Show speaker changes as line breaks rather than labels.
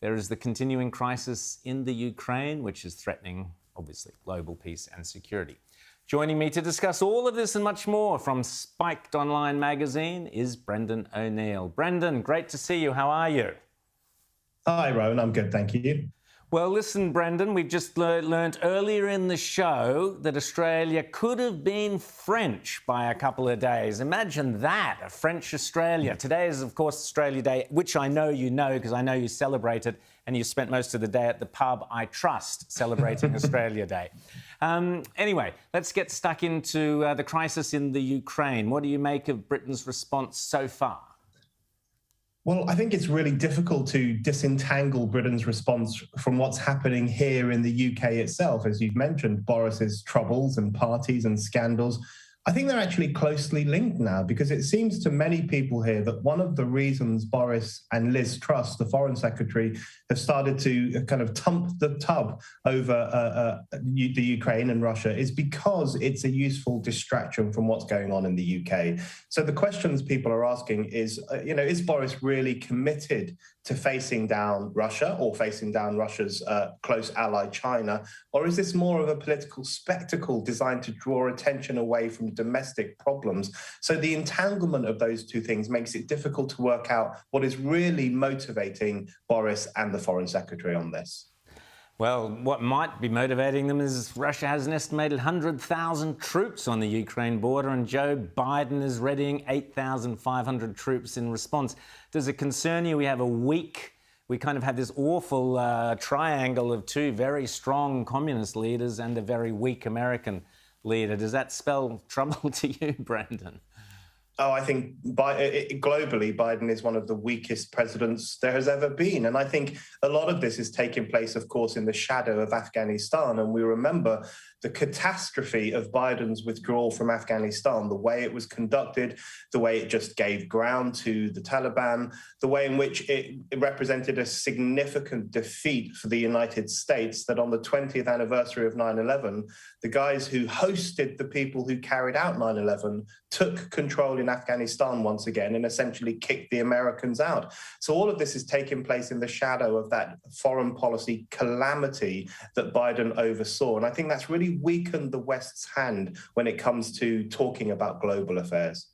There is the continuing crisis in the Ukraine, which is threatening, obviously, global peace and security. Joining me to discuss all of this and much more from Spiked Online magazine is Brendan O'Neill. Brendan, great to see you. How are you?
Hi, Rowan. I'm good, thank you.
Well, listen, Brendan, we've just learnt earlier in the show that Australia could have been French by a couple of days. Imagine that, a French Australia. Today is, of course, Australia Day, which I know you know because I know you celebrate it, and you spent most of the day at the pub, I trust, celebrating Australia Day. Anyway, let's get stuck into the crisis in the Ukraine. What do you make of Britain's response so far?
Well, I think it's really difficult to disentangle Britain's response from what's happening here in the UK itself. As you've mentioned, Boris's troubles and parties and scandals, I think they're actually closely linked now, because it seems to many people here that one of the reasons Boris and Liz Truss, the Foreign Secretary, have started to kind of thump the tub over the Ukraine and Russia is because it's a useful distraction from what's going on in the UK. So the questions people are asking is, is Boris really committed to facing down Russia or facing down Russia's close ally, China? Or is this more of a political spectacle designed to draw attention away from domestic problems? So the entanglement of those two things makes it difficult to work out what is really motivating Boris and the Foreign Secretary on this.
Well, what might be motivating them is Russia has an estimated 100,000 troops on the Ukraine border, and Joe Biden is readying 8,500 troops in response. Does it concern you? We kind of have this awful triangle of two very strong communist leaders and a very weak American leader. Does that spell trouble to you, Brendan?
Oh, I think globally, Biden is one of the weakest presidents there has ever been. And I think a lot of this is taking place, of course, in the shadow of Afghanistan. And we remember the catastrophe of Biden's withdrawal from Afghanistan, the way it was conducted, the way it just gave ground to the Taliban, the way in which it represented a significant defeat for the United States, that on the 20th anniversary of 9/11, the guys who hosted the people who carried out 9/11 took control in Afghanistan once again and essentially kicked the Americans out. So all of this is taking place in the shadow of that foreign policy calamity that Biden oversaw. And I think that's really weakened the West's hand when it comes to talking about global affairs.